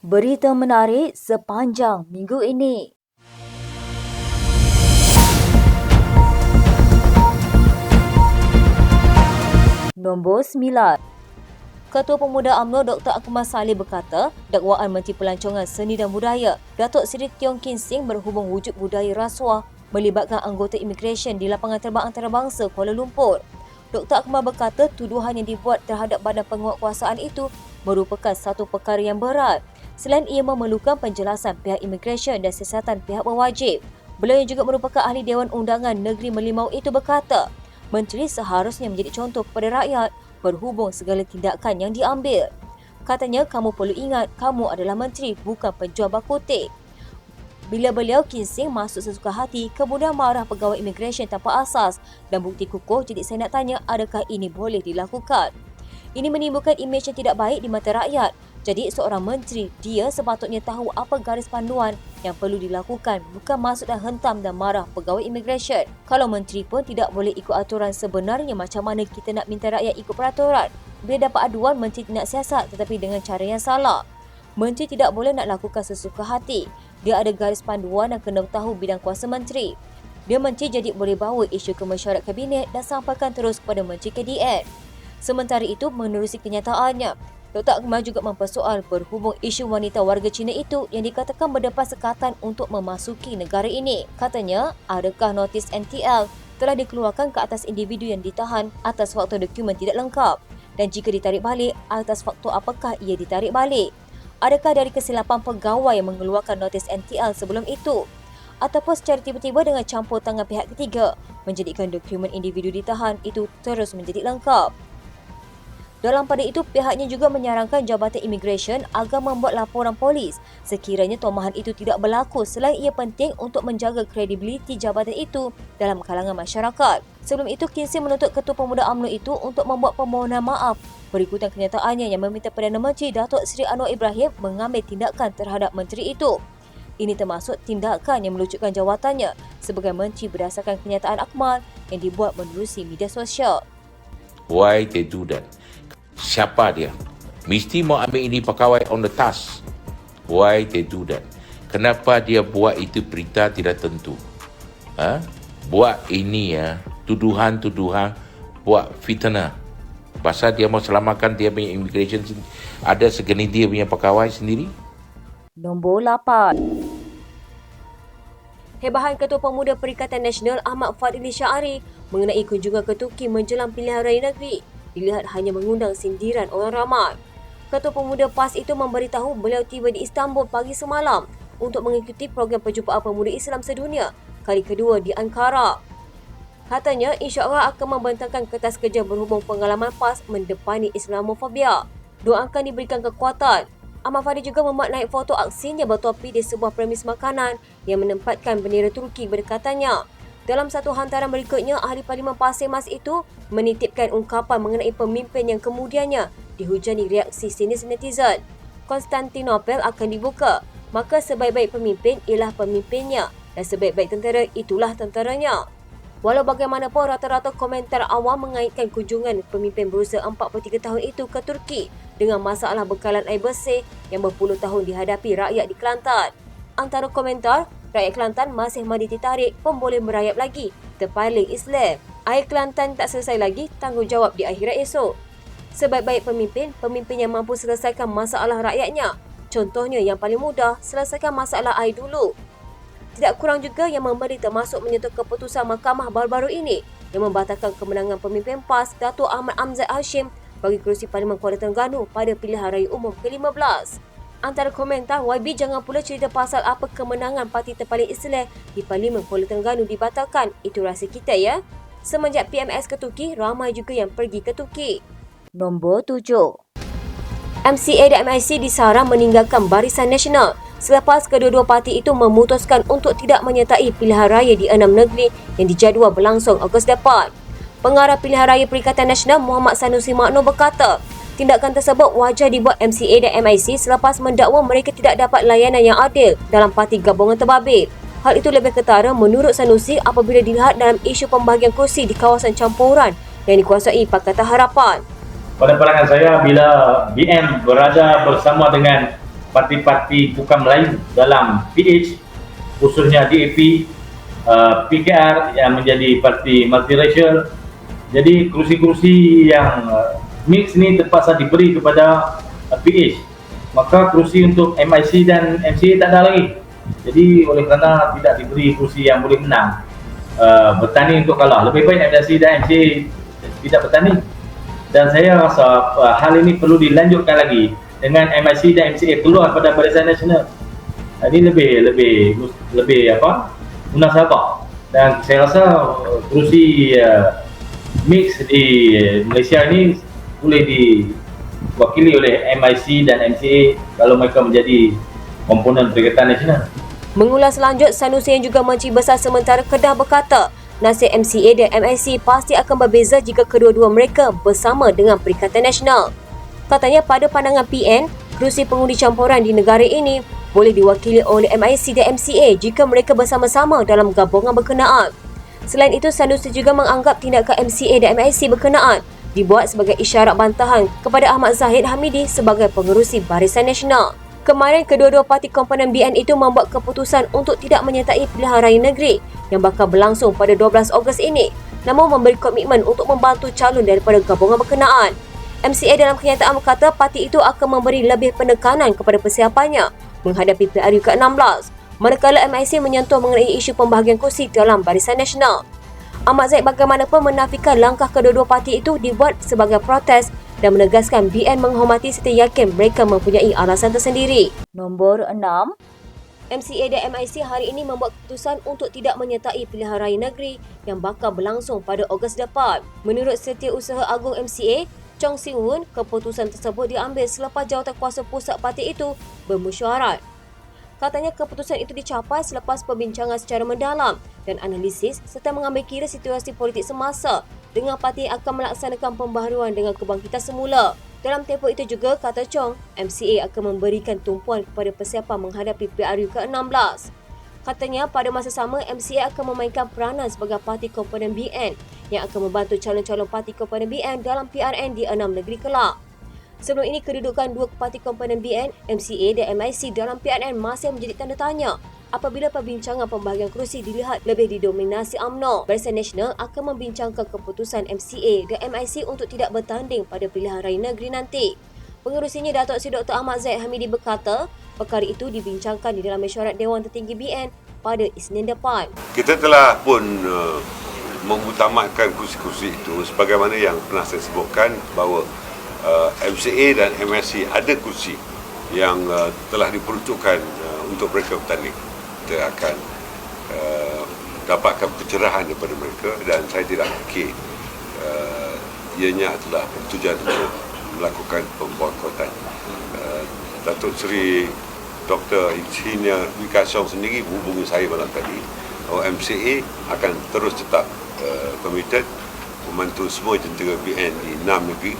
Berita menarik sepanjang minggu ini. Nombor 9. Ketua Pemuda UMNO Dr. Akmal Saleh berkata, dakwaan Menteri Pelancongan Seni dan Budaya Datuk Seri Tiong Kin Sing berhubung wujud budaya rasuah melibatkan anggota imigresen di lapangan terbang antarabangsa Kuala Lumpur. Dr. Akmal berkata tuduhan yang dibuat terhadap badan penguatkuasaan itu merupakan satu perkara yang berat. Selain ia memerlukan penjelasan pihak imigresen dan siasatan pihak berwajib. Beliau yang juga merupakan ahli Dewan Undangan Negeri Merlimau itu berkata, menteri seharusnya menjadi contoh kepada rakyat berhubung segala tindakan yang diambil. Katanya, kamu perlu ingat, kamu adalah menteri, bukan penjual bakotek. Bila beliau Kin Sing masuk sesuka hati, kemudian marah pegawai imigresen tanpa asas dan bukti kukuh, jadi saya nak tanya, adakah ini boleh dilakukan? Ini menimbulkan imej yang tidak baik di mata rakyat. Jadi seorang menteri, dia sepatutnya tahu apa garis panduan yang perlu dilakukan, bukan masuk dan hentam dan marah pegawai imigresen. Kalau menteri pun tidak boleh ikut aturan, sebenarnya macam mana kita nak minta rakyat ikut peraturan? Bila dapat aduan, menteri nak siasat tetapi dengan cara yang salah. Menteri tidak boleh nak lakukan sesuka hati. Dia ada garis panduan dan kena tahu bidang kuasa menteri. Dia menteri jadi boleh bawa isu ke mesyuarat kabinet dan sampaikan terus kepada Menteri KDN. Sementara itu, menerusi kenyataannya, Dr. Akmal juga mempersoal berhubung isu wanita warga Cina itu yang dikatakan berdepan sekatan untuk memasuki negara ini. Katanya, adakah notis NTL telah dikeluarkan ke atas individu yang ditahan atas faktor dokumen tidak lengkap? Dan jika ditarik balik, atas faktor apakah ia ditarik balik? Adakah dari kesilapan pegawai yang mengeluarkan notis NTL sebelum itu? Ataupun secara tiba-tiba dengan campur tangan pihak ketiga menjadikan dokumen individu ditahan itu terus menjadi lengkap? Dalam pada itu, pihaknya juga menyarankan Jabatan Imigresen agar membuat laporan polis sekiranya tomahan itu tidak berlaku selain ia penting untuk menjaga kredibiliti jabatan itu dalam kalangan masyarakat. Sebelum itu, Kin Sing menuntut Ketua Pemuda UMNO itu untuk membuat permohonan maaf berikutan kenyataannya yang meminta Perdana Menteri Datuk Seri Anwar Ibrahim mengambil tindakan terhadap menteri itu. Ini termasuk tindakan yang melucutkan jawatannya sebagai menteri berdasarkan kenyataan Akmal yang dibuat menerusi media sosial. Why they do that? Siapa dia? Mesti mau ambil ini pegawai on the task. Why they do that? Kenapa dia buat itu berita tidak tentu? Buat ini tuduhan-tuduhan, buat fitnah. Pasal dia mau selamatkan dia punya immigration, ada segelintir punya pegawai sendiri. Nombor 8. Hebahan Ketua Pemuda Perikatan Nasional Ahmad Fadhili Syahari mengenai kunjungan ke Turki menjelang pilihan raya negeri dilihat hanya mengundang sindiran orang ramai. Ketua Pemuda PAS itu memberitahu beliau tiba di Istanbul pagi semalam untuk mengikuti program perjumpaan pemuda Islam sedunia kali kedua di Ankara. Katanya insya-Allah akan membentangkan kertas kerja berhubung pengalaman PAS mendepani Islamofobia. Doakan diberikan kekuatan. Ahmad Fadhili juga memuat naik foto aksinya bertopi di sebuah premis makanan yang menempatkan bendera Turki berkatanya. Dalam satu hantaran berikutnya, ahli Parlimen Pasir Mas itu menitipkan ungkapan mengenai pemimpin yang kemudiannya dihujani reaksi sinis netizen. Konstantinopel akan dibuka, maka sebaik-baik pemimpin ialah pemimpinnya dan sebaik-baik tentera itulah tenteranya. Walau bagaimanapun, rata-rata komentar awam mengaitkan kunjungan pemimpin berusia 43 tahun itu ke Turki dengan masalah bekalan air bersih yang berpuluh tahun dihadapi rakyat di Kelantan. Antara komentar, rakyat Kelantan masih mari ditarik, pun boleh merayap lagi, terpaling Islam. Air Kelantan tak selesai lagi, tanggungjawab di akhirat esok. Sebaik-baik pemimpin, pemimpin yang mampu selesaikan masalah rakyatnya. Contohnya yang paling mudah, selesaikan masalah air dulu. Tidak kurang juga yang memberi termasuk menyentuh keputusan mahkamah baru-baru ini yang membatalkan kemenangan pemimpin PAS Datuk Ahmad Amzad Hashim bagi kerusi Parlimen Kuala Terengganu pada pilihan raya umum ke-15. Antara komentar, YB jangan pula cerita pasal apa kemenangan parti terpaling Islam di Parlimen Kuala Terengganu dibatalkan. Itu rahsia kita ya. Semenjak PMS ke Turki, ramai juga yang pergi ke Turki. Nombor 7. MCA dan MIC disarang meninggalkan Barisan Nasional selepas kedua-dua parti itu memutuskan untuk tidak menyertai pilihan raya di 6 negeri yang dijadual berlangsung Ogos depan. Pengarah Pilihan Raya Perikatan Nasional Muhammad Sanusi Makno berkata, tindakan tersebut wajar dibuat MCA dan MIC selepas mendakwa mereka tidak dapat layanan yang adil dalam parti gabungan terbabit. Hal itu lebih ketara menurut Sanusi apabila dilihat dalam isu pembahagian kursi di kawasan campuran yang dikuasai Pakatan Harapan. Pada pandangan saya, bila BN berada bersama dengan parti-parti bukan Melayu dalam PH, khususnya DAP, PKR yang menjadi parti multiracial. Jadi kerusi-kerusi yang mix ni terpaksa diberi kepada PH. Maka kerusi untuk MIC dan MCA tak ada lagi. Jadi oleh kerana tidak diberi kerusi yang boleh menang, bertanding untuk kalah, lebih baik MIC dan MCA tidak bertanding. Dan saya rasa hal ini perlu dilanjutkan lagi dengan MIC dan MCA keluar pada Barisan Nasional. Ini lebih munasabah. Dan saya rasa kerusi mix di Malaysia ini boleh diwakili oleh MIC dan MCA kalau mereka menjadi komponen Perikatan Nasional. Mengulas lanjut, Sanusi yang juga Menteri Besar Sementara Kedah berkata, nasib MCA dan MIC pasti akan berbeza jika kedua-dua mereka bersama dengan Perikatan Nasional. Katanya pada pandangan PN, kerusi pengundi campuran di negara ini boleh diwakili oleh MIC dan MCA jika mereka bersama-sama dalam gabungan berkenaan. Selain itu, Sanusi juga menganggap tindakan MCA dan MIC berkenaan dibuat sebagai isyarat bantahan kepada Ahmad Zahid Hamidi sebagai pengerusi Barisan Nasional. Kemarin, kedua-dua parti komponen BN itu membuat keputusan untuk tidak menyertai pilihan raya negeri yang bakal berlangsung pada 12 Ogos ini, namun memberi komitmen untuk membantu calon daripada gabungan berkenaan. MCA dalam kenyataan berkata parti itu akan memberi lebih penekanan kepada persiapannya menghadapi PRU ke-16, manakala MIC menyentuh mengenai isu pembahagian kursi dalam Barisan Nasional. Ahmad Zahid bagaimanapun menafikan langkah kedua-dua parti itu dibuat sebagai protes dan menegaskan BN menghormati serta yakin mereka mempunyai alasan tersendiri. Nombor 6. MCA dan MIC hari ini membuat keputusan untuk tidak menyertai pilihan raya negeri yang bakal berlangsung pada Ogos depan. Menurut Setiausaha Agung MCA, Chong Sing Woon, keputusan tersebut diambil selepas jawatankuasa pusat parti itu bermesyuarat. Katanya keputusan itu dicapai selepas perbincangan secara mendalam dan analisis serta mengambil kira situasi politik semasa dengan parti akan melaksanakan pembaharuan dengan kebangkitan semula. Dalam tempoh itu juga, kata Chong, MCA akan memberikan tumpuan kepada persiapan menghadapi PRU ke-16. Katanya pada masa sama, MCA akan memainkan peranan sebagai parti komponen BN yang akan membantu calon-calon parti komponen BN dalam PRN di 6 negeri kelak. Sebelum ini, kedudukan dua parti komponen BN, MCA dan MIC dalam PRN masih menjadi tanda tanya apabila perbincangan pembahagian kerusi dilihat lebih didominasi UMNO. Barisan Nasional akan membincangkan keputusan MCA dan MIC untuk tidak bertanding pada pilihan raya negeri nanti. Pengerusinya Datuk Seri Dr. Ahmad Zahid Hamidi berkata, perkara itu dibincangkan di dalam mesyuarat Dewan Tertinggi BN pada Isnin depan. Kita telah pun mengutamakan kursi-kursi itu sebagaimana yang pernah saya sebutkan bahawa MCA dan MIC ada kursi yang telah diperuntukkan untuk mereka bertanding. Kita akan dapatkan pencerahan daripada mereka dan saya tidak fikir ianya adalah bertujuan untuk melakukan pemboikotan. Datuk Seri Dr. Insinyur Wee Ka Siong sendiri menghubungi saya malam tadi bahawa MCA akan terus tetap komited membantu semua jentera BN di 6 negeri.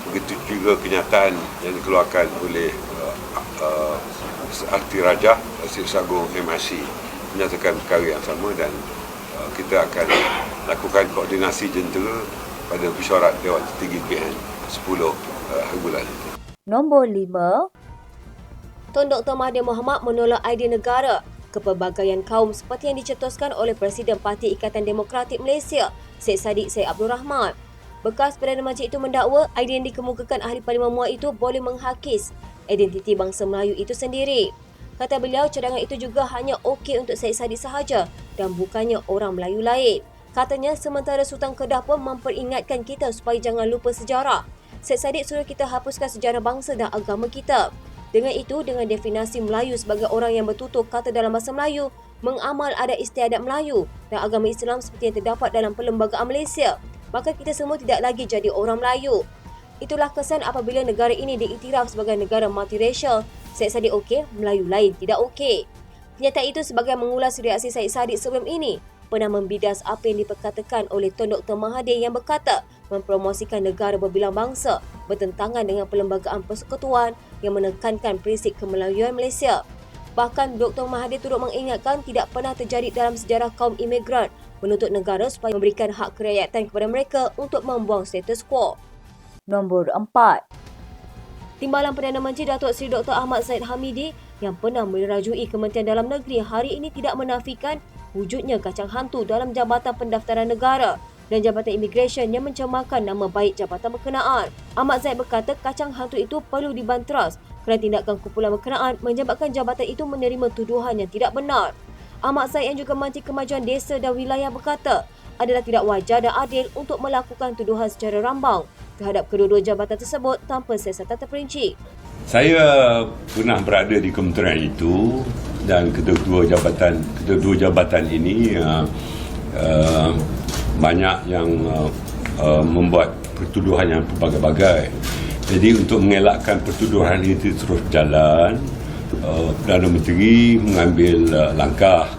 Begitu juga kenyataan yang dikeluarkan oleh Arti Raja, Setiausaha Agung MIC menyatakan perkara yang sama dan kita akan lakukan koordinasi jentera pada mesyuarat Dewan Tertinggi BN 10 hari bulan ini. Nombor 5. Tun Dr. Mahathir Mohamad menolak idea negara kepelbagaian kaum seperti yang dicetuskan oleh Presiden Parti Ikatan Demokratik Malaysia, Syed Saddiq Syed Abdul Rahman. Bekas Perdana Menteri itu mendakwa idea yang dikemukakan Ahli Parlimen MUA itu boleh menghakis identiti bangsa Melayu itu sendiri. Kata beliau, cadangan itu juga hanya okey untuk Syed Saddiq sahaja dan bukannya orang Melayu lain. Katanya, sementara Sultan Kedah pun memperingatkan kita supaya jangan lupa sejarah. Syed Saddiq suruh kita hapuskan sejarah bangsa dan agama kita. Dengan itu, dengan definisi Melayu sebagai orang yang bertutur kata dalam bahasa Melayu, mengamal adat istiadat Melayu dan agama Islam seperti yang terdapat dalam Perlembagaan Malaysia, maka kita semua tidak lagi jadi orang Melayu. Itulah kesan apabila negara ini diiktiraf sebagai negara multiracial. Syed Saddiq okey, Melayu lain tidak okey. Kenyataan itu sebagai mengulas reaksi Syed Saddiq sebelum ini pernah membidas apa yang diperkatakan oleh Tun Dr. Mahathir yang berkata mempromosikan negara berbilang bangsa bertentangan dengan Perlembagaan Persekutuan yang menekankan prinsip kemelayuan Malaysia. Bahkan Dr. Mahathir turut mengingatkan tidak pernah terjadi dalam sejarah kaum imigran menuntut negara supaya memberikan hak kerakyatan kepada mereka untuk membuang status quo. Nombor 4. Timbalan Perdana Menteri Datuk Seri Dr. Ahmad Zahid Hamidi yang pernah merajui Kementerian Dalam Negeri hari ini tidak menafikan wujudnya kacang hantu dalam Jabatan Pendaftaran Negara dan Jabatan Imigresen yang mencemarkan nama baik jabatan berkenaan. Ahmad Zahid berkata kacang hantu itu perlu dibanteras kerana tindakan kumpulan berkenaan menyebabkan jabatan itu menerima tuduhan yang tidak benar. Ahmad Zahid yang juga Menteri Kemajuan Desa dan Wilayah berkata adalah tidak wajar dan adil untuk melakukan tuduhan secara rambang terhadap kedua-dua jabatan tersebut tanpa siasatan terperinci. Saya pernah berada di kementerian itu dan kedua-dua jabatan ini banyak yang membuat pertuduhan yang berbagai-bagai. Jadi untuk mengelakkan pertuduhan itu terus berjalan, Perdana Menteri mengambil langkah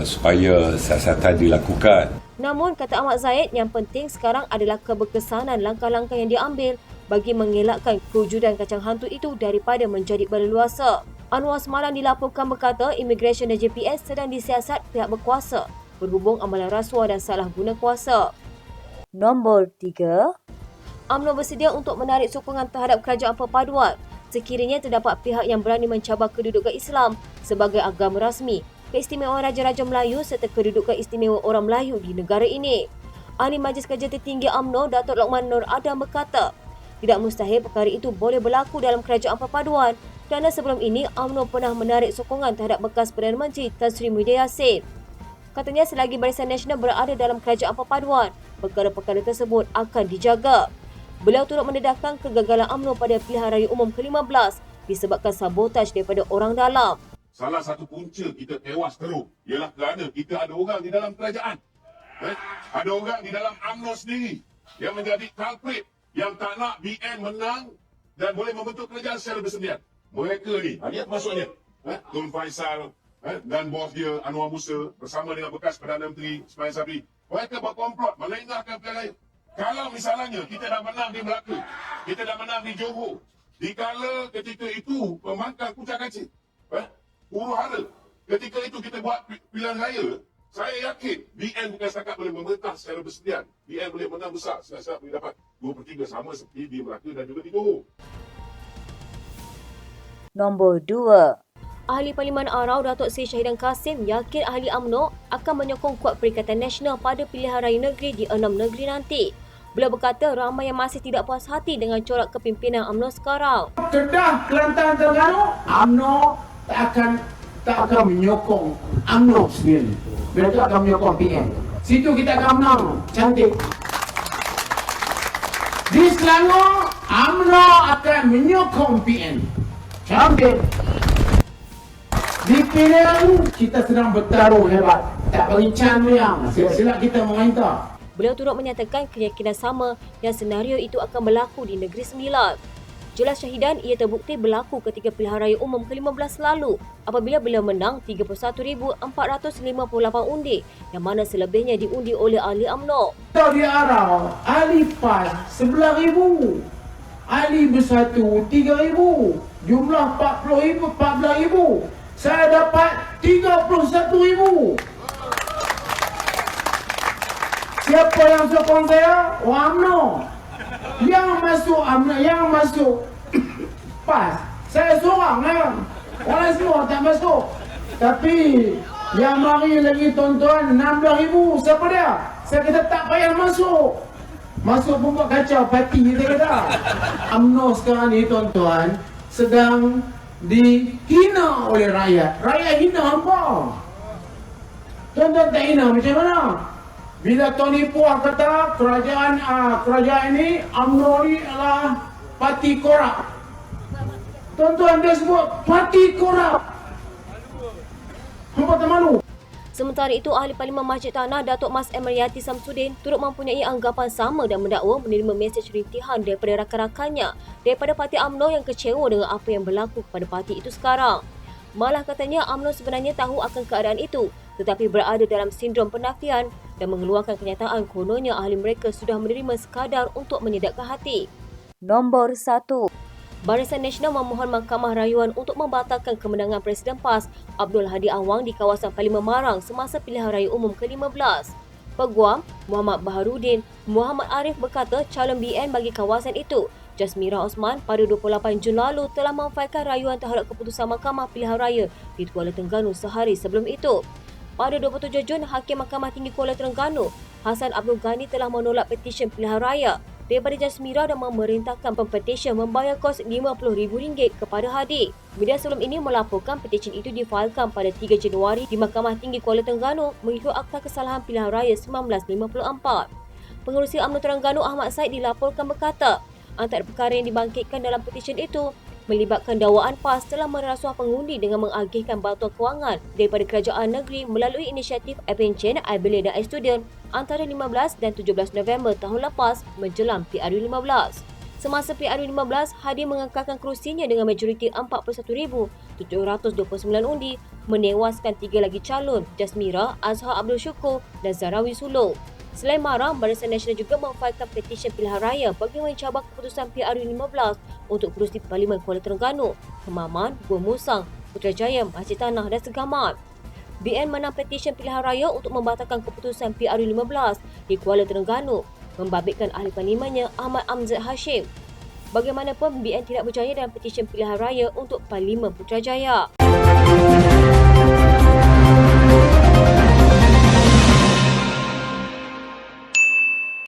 supaya siasatan dilakukan. Namun, kata Ahmad Zahid, yang penting sekarang adalah keberkesanan langkah-langkah yang diambil bagi mengelakkan kewujudan kacang hantu itu daripada menjadi berleluasa. Anwar semalam dilaporkan berkata Imigresen dan JPS sedang disiasat pihak berkuasa berhubung amalan rasuah dan salah guna kuasa. Nombor 3. UMNO bersedia untuk menarik sokongan terhadap kerajaan perpaduan sekiranya terdapat pihak yang berani mencabar kedudukan Islam sebagai agama rasmi, keistimewaan Raja-Raja Melayu serta kedudukan istimewa orang Melayu di negara ini. Ahli Majlis Kerja Tertinggi UMNO Datuk Lokman Nur Adam berkata, tidak mustahil perkara itu boleh berlaku dalam kerajaan perpaduan kerana sebelum ini UMNO pernah menarik sokongan terhadap bekas Perdana Menteri Tan Sri Muhyiddin Yassin. Katanya selagi Barisan Nasional berada dalam kerajaan perpaduan, perkara-perkara tersebut akan dijaga. Beliau turut mendedahkan kegagalan UMNO pada pilihan raya umum ke-15 disebabkan sabotaj daripada orang dalam. Salah satu punca kita tewas teruk ialah kerana kita ada orang di dalam kerajaan. Ada orang di dalam UMNO sendiri yang menjadi culprit, yang tak nak BN menang dan boleh membentuk kerajaan secara bersendirian. Mereka ni, lihat maksudnya, Tun Faisal dan bos dia Anwar Musa bersama dengan bekas Perdana Menteri Ismail Sabri. Mereka berkomplot melengahkan pilihan raya. Kalau misalnya kita dah menang di Melaka, kita dah menang di Johor, dikala ketika itu pembangkang Puncak Kacil, huru-hara. Ketika itu kita buat pilihan raya, saya yakin BN bukan setakat boleh memerintah secara bersendirian. BN boleh menang besar, siap-siap boleh dapat 2/3 sama seperti di Melaka dan juga di Johor. Nombor 2. Ahli Parlimen Arau Datuk Seri Syahidan Kasim yakin ahli UMNO akan menyokong kuat Perikatan Nasional pada pilihan raya negeri di 6 negeri nanti. Beliau berkata ramai yang masih tidak puas hati dengan corak kepimpinan UMNO sekarang. Kedah, Kelantan, Terengganu, UMNO tak akan menyokong UMNO sendiri. Mereka akan menyokong PN. Situ kita akan menang. Cantik. Di Selangor, UMNO akan menyokong PN. Cantik. Di Penang, kita sedang bertaruh hebat. Tak berincang yang silap kita mengaita. Beliau turut menyatakan keyakinan sama yang senario itu akan berlaku di Negeri Sembilan. Jelas Syahidan ia terbukti berlaku ketika pilihan raya umum ke-15 lalu apabila beliau menang 31,458 undi yang mana selebihnya diundi oleh ahli UMNO. Di Arau, ahli PAS 11,000. Ahli Bersatu 3,000. Jumlah 14,000. Saya dapat 31,000. Siapa yang sokong saya? UMNO. Yang masuk UMNO, yang masuk PAS. Saya seorang kan. Orang semua tak masuk. Tapi yang mari lagi tuan-tuan 16,000. Siapa dia? Saya kata tak payah masuk. Masuk pun buat kacau parti kita kata. UMNO sekarang ni tuan-tuan sedang dihina oleh rakyat. Rakyat hina hampa. Tuan-tuan tak hina macam mana? Bila Tony Puah kata kerajaan ini UMNO ni adalah parti korup. Tuan-tuan dia sebut parti korup. Hampa tak malu. Sementara itu, Ahli Parlimen Masjid Tanah Datuk Mas Emriati Samsudin turut mempunyai anggapan sama dan mendakwa menerima mesej rintihan daripada rakan-rakannya daripada parti UMNO yang kecewa dengan apa yang berlaku kepada parti itu sekarang. Malah katanya UMNO sebenarnya tahu akan keadaan itu tetapi berada dalam sindrom penafian dan mengeluarkan kenyataan kononnya ahli mereka sudah menerima sekadar untuk menyedapkan hati. Nombor 1. Barisan Nasional memohon Mahkamah Rayuan untuk membatalkan kemenangan Presiden PAS Abdul Hadi Awang di kawasan Parlimen Marang semasa pilihan raya umum ke-15. Peguam Muhammad Baharudin Muhammad Arif berkata calon BN bagi kawasan itu Jasmira Osman pada 28 Jun lalu telah memfailkan rayuan terhadap keputusan Mahkamah Pilihan Raya di Kuala Terengganu sehari sebelum itu. Pada 27 Jun, Hakim Mahkamah Tinggi Kuala Terengganu, Hassan Abdul Ghani telah menolak petisyen pilihan raya daripada Jasmira dan memerintahkan pepetisyen membayar kos RM50,000 kepada Hadi. Media sebelum ini melaporkan petisyen itu difailkan pada 3 Januari di Mahkamah Tinggi Kuala Terengganu mengikut Akta Kesalahan Pilihan Raya 1954. Pengerusi UMNO Terengganu Ahmad Said dilaporkan berkata, antara perkara yang dibangkitkan dalam petisyen itu melibatkan dakwaan PAS telah merasuah pengundi dengan mengagihkan bantuan kewangan daripada kerajaan negeri melalui inisiatif Pension iBila dan iStudent antara 15 dan 17 November tahun lepas menjelang PRU15. Semasa PRU15, Hadi mengekalkan kerusinya dengan majoriti 41,729 undi, menewaskan 3 lagi calon, Jasmira, Azhar Abdul Syukur dan Zarawi Suluh. Selain marah, Barisan Nasional juga memfailkan petisyen pilihan raya bagi mencabar keputusan PRU15 untuk kerusi Parlimen Kuala Terengganu, Kemaman, Gua Musang, Putrajaya, Masjid Tanah dan Segamat. BN menang petisyen pilihan raya untuk membatalkan keputusan PRU15 di Kuala Terengganu, membabitkan ahli parlimennya Ahmad Amzad Hashim. Bagaimanapun, BN tidak berjaya dalam petisyen pilihan raya untuk Parlimen Putrajaya.